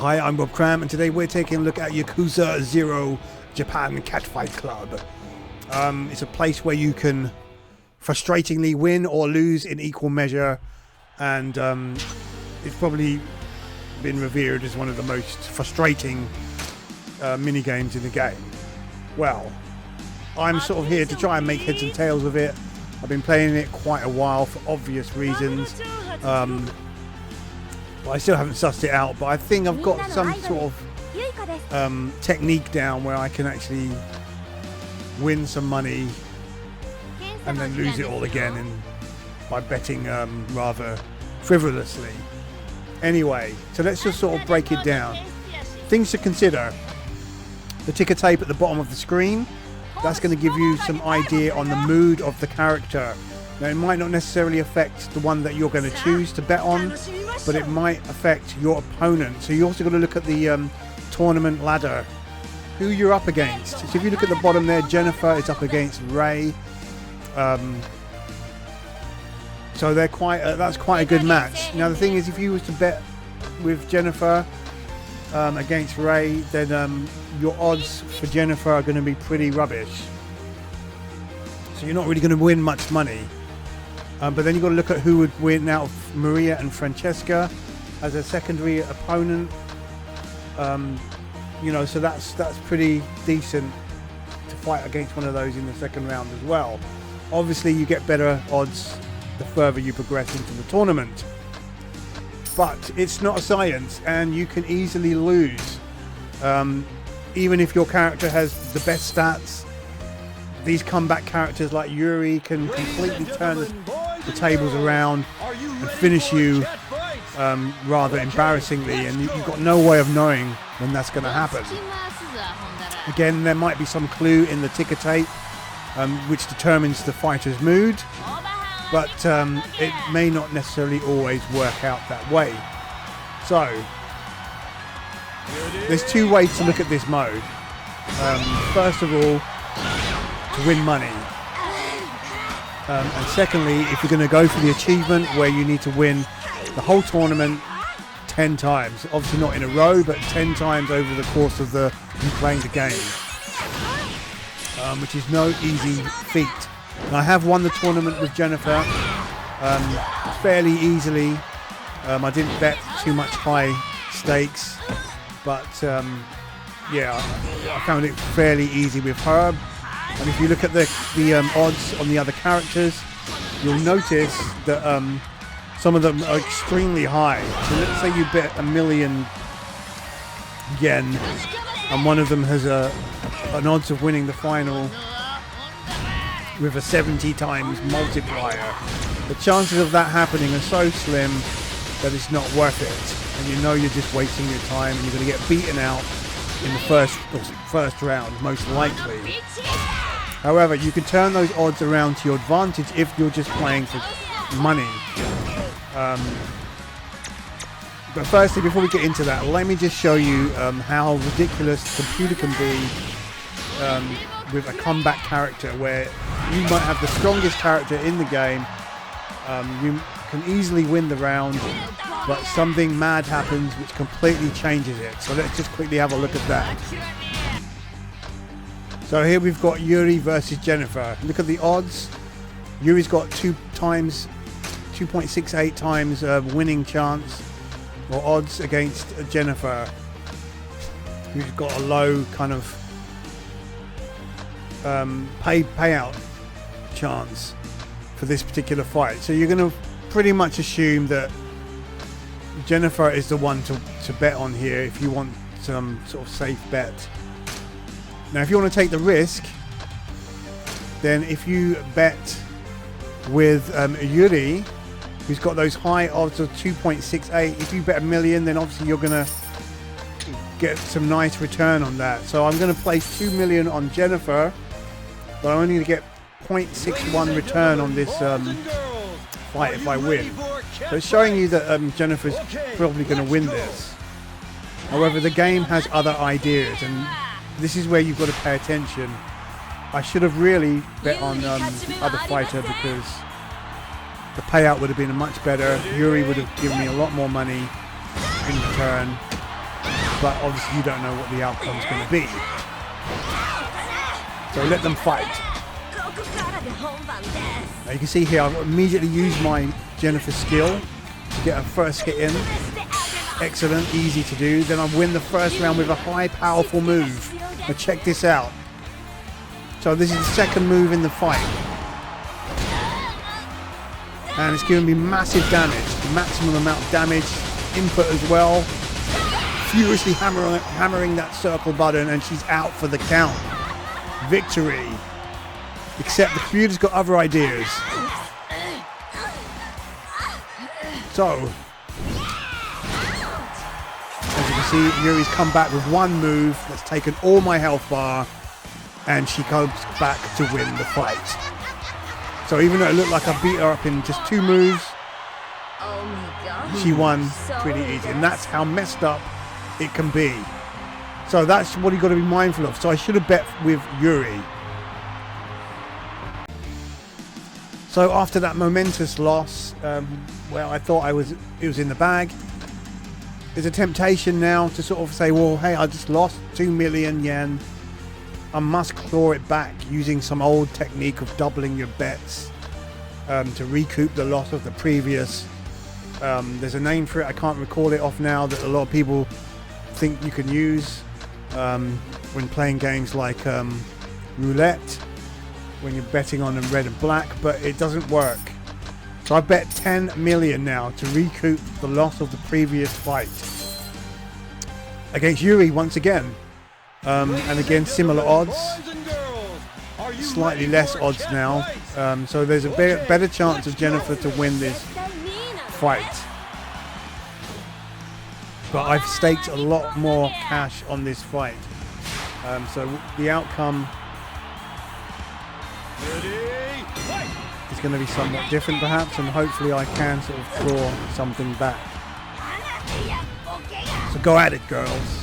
Hi, I'm Bob Cram, and today we're taking a look at Yakuza 0 Japan Catfight Club. It's a place where you can frustratingly win or lose in equal measure, and it's probably been revered as one of the most frustrating mini games in the game. Well, I'm sort of here to try and make heads and tails of it. I've been playing it quite a while for obvious reasons. I still haven't sussed it out, but I think I've got some sort of technique down where I can actually win some money and then lose it all again by betting rather frivolously. Anyway, so let's just sort of break it down. Things to consider: the ticker tape at the bottom of the screen. That's going to give you some idea on the mood of the character. Now, it might not necessarily affect the one that you're going to choose to bet on, but it might affect your opponent. So you also got to look at the tournament ladder, who you're up against. So if you look at the bottom there, Jennifer is up against Ray. So they're that's quite a good match. Now the thing is, if you was to bet with Jennifer against Ray, then your odds for Jennifer are going to be pretty rubbish. So you're not really going to win much money. But then you've got to look at who would win out of Maria and Francesca as a secondary opponent. So that's pretty decent to fight against one of those in the second round as well. Obviously, you get better odds the further you progress into the tournament. But it's not a science, and you can easily lose. Even if your character has the best stats, these comeback characters like Yuri can completely turn the tables around and finish you rather embarrassingly, and you've got no way of knowing when that's going to happen. Again, there might be some clue in the ticker tape which determines the fighter's mood, but it may not necessarily always work out that way. So there's two ways to look at this mode. First of all, to win money. And secondly, if you're going to go for the achievement where you need to win the whole tournament 10 times, obviously not in a row, but 10 times over the course of you playing the game, which is no easy feat. And I have won the tournament with Jennifer fairly easily. I didn't bet too much high stakes, but I found it fairly easy with her. And if you look at the odds on the other characters, you'll notice that some of them are extremely high. So let's say you bet 1,000,000 yen, and one of them has an odds of winning the final with a 70 times multiplier. The chances of that happening are so slim that it's not worth it, and you know you're just wasting your time, and you're going to get beaten out in the first round, most likely. However, you can turn those odds around to your advantage if you're just playing for money. But firstly, before we get into that, let me just show you how ridiculous the computer can be with a comeback character, where you might have the strongest character in the game. You can easily win the round, but something mad happens which completely changes it. So let's just quickly have a look at that. So here we've got Yuri versus Jennifer. Look at the odds. Yuri's got 2.68 times winning chance or odds against Jennifer, who's got a low kind of payout chance for this particular fight. So you're going to pretty much assume that Jennifer is the one to bet on here if you want some sort of safe bet. Now, if you want to take the risk, then if you bet with Yuri, who's got those high odds of 2.68, if you bet 1,000,000, then obviously you're going to get some nice return on that. So I'm going to place 2,000,000 on Jennifer, but I'm only going to get 0.61 return on this fight if I win. So it's showing you that Jennifer's probably going to win this. However, the game has other ideas, and this is where you've got to pay attention. I should have really bet on the other fighter, because the payout would have been much better. Yuri would have given me a lot more money in return. but obviously you don't know what the outcome's going to be. So let them fight. Now you can see here I've immediately used my Jennifer skill to get a first hit in. Excellent, easy to do. Then I win the first round with a high, powerful move. Now check this out. So this is the second move in the fight. And it's giving me massive damage, maximum amount of damage, input as well. Furiously hammering that circle button, and she's out for the count. Victory. Except the computer's got other ideas. So, as you can see, Yuri's come back with one move that's taken all my health bar, and she comes back to win the fight. So even though it looked like I beat her up in just 2 moves, she won pretty easy. And that's how messed up it can be. So that's what you've got to be mindful of. So I should have bet with Yuri. So after that momentous loss, well, I thought it was in the bag. There's a temptation now to sort of say, well, hey, I just lost 2 million yen. I must claw it back using some old technique of doubling your bets to recoup the loss of the previous. There's a name for it, I can't recall it off now, that a lot of people think you can use when playing games like roulette, when you're betting on the red and black, but it doesn't work. So I bet 10 million now to recoup the loss of the previous fight against Yuri once again. And again, similar odds, slightly less odds now, so there's a better chance of Jennifer to win this fight. But I've staked a lot more cash on this fight, so the outcome is going to be somewhat different perhaps, and hopefully I can sort of claw something back. So go at it, girls.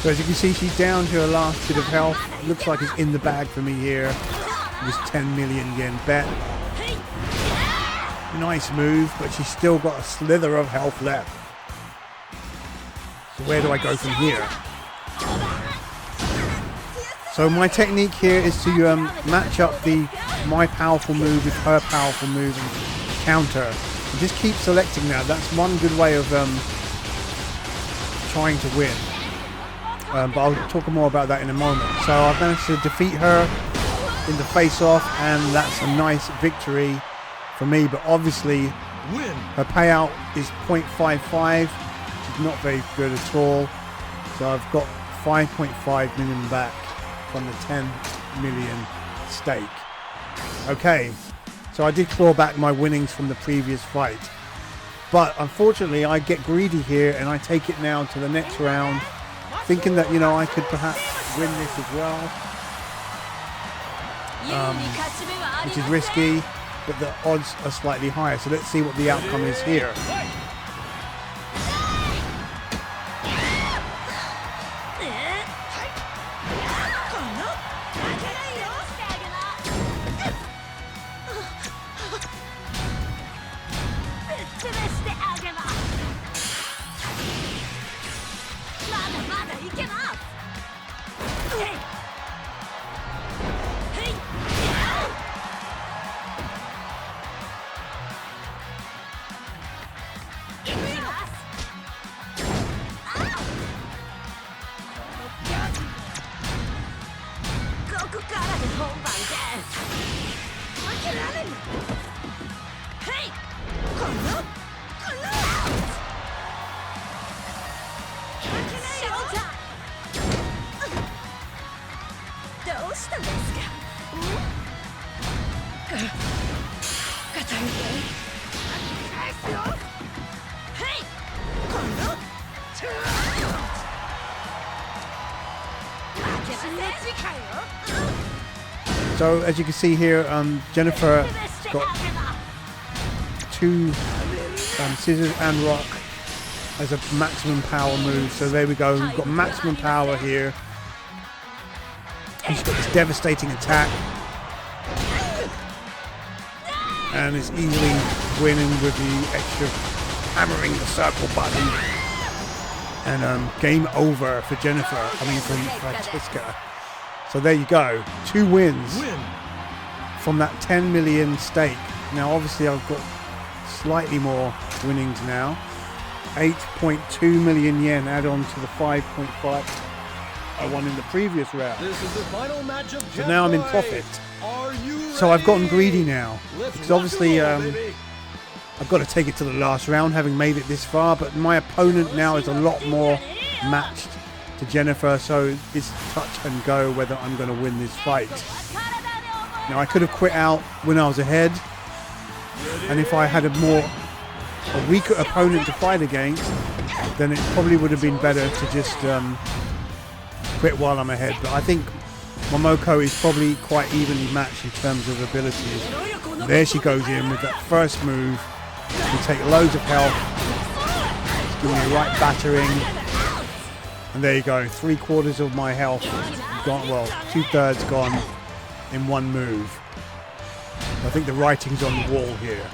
So as you can see, she's down to her last bit of health. Looks like it's in the bag for me here. It was 10 million yen bet. Nice move, but she's still got a slither of health left. So where do I go from here? So my technique here is to match up my powerful move with her powerful move and counter. And just keep selecting that. That's one good way of trying to win. But I'll talk more about that in a moment. So I've managed to defeat her in the face-off, and that's a nice victory for me. But obviously, her payout is 0.55, which is not very good at all. So I've got 5.5 million back from the 10 million stake. Okay, so I did claw back my winnings from the previous fight. But unfortunately, I get greedy here and I take it now to the next round, thinking that, you know, I could perhaps win this as well, which is risky, but the odds are slightly higher. So let's see what the outcome is here. So as you can see here, Jennifer got two scissors and rock as a maximum power move. So there we go, we've got maximum power here. And she's got this devastating attack. And it's easily winning with the extra hammering the circle button. And game over for Jennifer, from Francesca. So there you go, 2 wins from that 10 million stake. Now obviously I've got slightly more winnings now. 8.2 million yen add on to the 5.5 I won in the previous round. This is the final match of so now I'm in profit. So I've gotten greedy now, because obviously I've got to take it to the last round, having made it this far, but my opponent now is a lot more matched to Jennifer, so it's touch and go whether I'm going to win this fight. Now I could have quit out when I was ahead, and if I had a weaker opponent to fight against, then it probably would have been better to just quit while I'm ahead. But I think Momoko is probably quite evenly matched in terms of abilities. There she goes in with that first move. You take loads of health, give me a right battering. And there you go, 3/4 of my health gone, well, 2/3 gone in one move. I think the writing's on the wall here.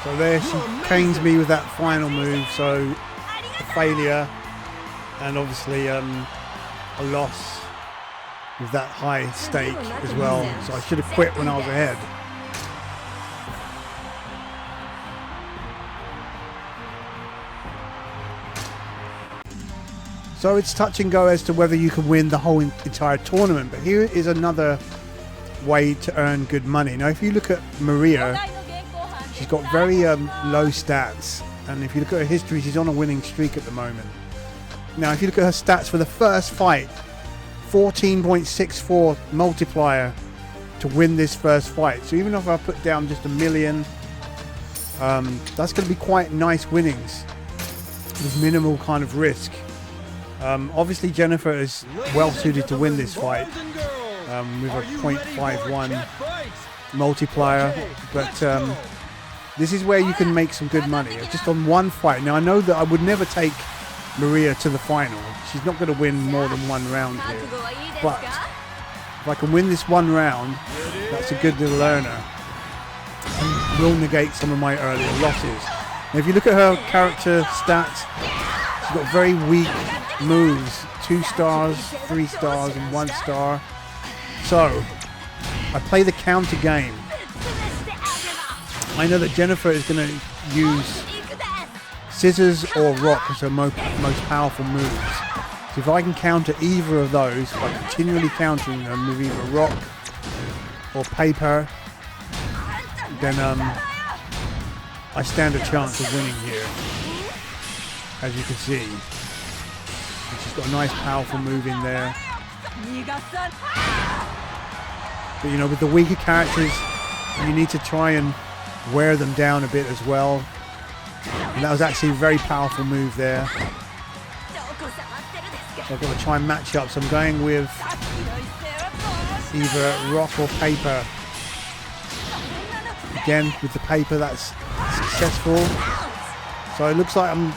So there she canes me with that final move, so a failure, and obviously a loss with that high stake as well. So I should have quit when I was ahead. So it's touch and go as to whether you can win the whole entire tournament, but here is another way to earn good money. Now if you look at Maria, she's got very low stats, and if you look at her history, she's on a winning streak at the moment. Now if you look at her stats for the first fight, 14.64 multiplier to win this first fight. So even if I put down just 1 million, that's going to be quite nice winnings with minimal kind of risk. Obviously Jennifer is well suited to win this fight with a 0.51 multiplier, but this is where you can make some good money just on one fight. Now I know that I would never take Maria to the final. She's not going to win more than one round here, but if I can win this one round, that's a good little earner and will negate some of my earlier losses. Now if you look at her character stats, she's got very weak moves, 2 stars, 3 stars and 1 star. So I play the counter game. I know that Jennifer is going to use scissors or rock as her most powerful moves. So if I can counter either of those by continually countering them with either rock or paper, then I stand a chance of winning here, as you can see. And she's got a nice powerful move in there. But you know, with the weaker characters, you need to try and wear them down a bit as well. And that was actually a very powerful move there. So I've got to try and match up. So I'm going with either rock or paper. Again, with the paper, that's successful. So it looks like I'm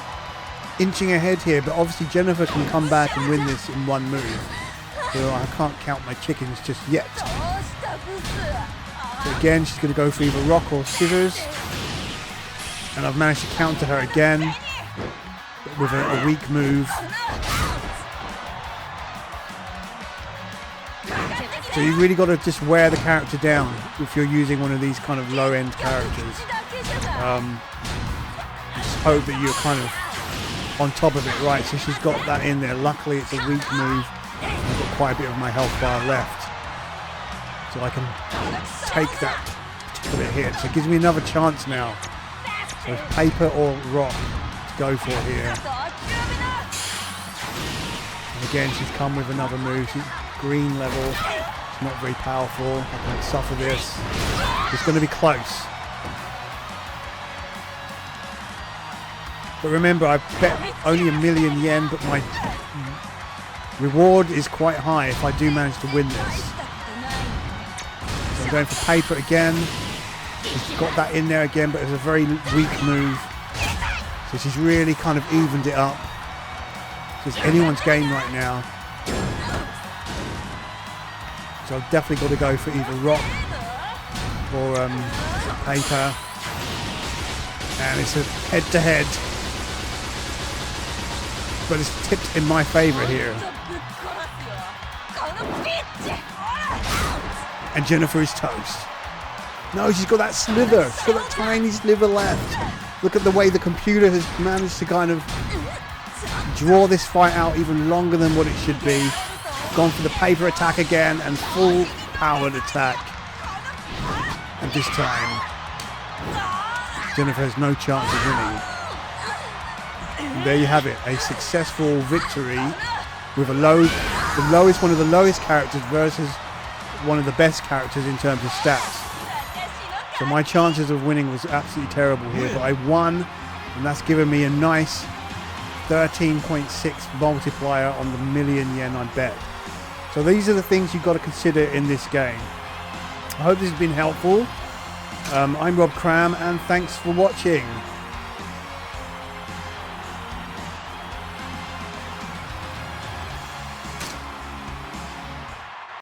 inching ahead here, but obviously Jennifer can come back and win this in one move. So I can't count my chickens just yet. So again, she's going to go for either rock or scissors. And I've managed to counter her again with a weak move. So you really got to just wear the character down if you're using one of these kind of low-end characters. Just hope that you're kind of on top of it. Right, so she's got that in there. Luckily it's a weak move. I've got quite a bit of my health bar left, so I can take that particular hit. So it gives me another chance now. So it's paper or rock to go for here. And again, she's come with another move. She's green level. It's not very powerful. I can suffer this. It's going to be close. But remember, I bet only 1 million yen, but my reward is quite high if I do manage to win this. So I'm going for paper again. She's got that in there again, but it's a very weak move. So she's really kind of evened it up. So it's anyone's game right now. So I've definitely got to go for either rock or paper. And it's a head-to-head. But it's tipped in my favour here. And Jennifer is toast. No, she's got that sliver. She's got that tiny sliver left. Look at the way the computer has managed to kind of draw this fight out even longer than what it should be. Gone for the paper attack again and full powered attack. And this time, Jennifer has no chance of winning. And there you have it, a successful victory with one of the lowest characters versus one of the best characters in terms of stats. So my chances of winning was absolutely terrible here, but I won, and that's given me a nice 13.6 multiplier on the 1 million yen I bet. So these are the things you've got to consider in this game. I hope this has been helpful. I'm Rob Cram, and thanks for watching.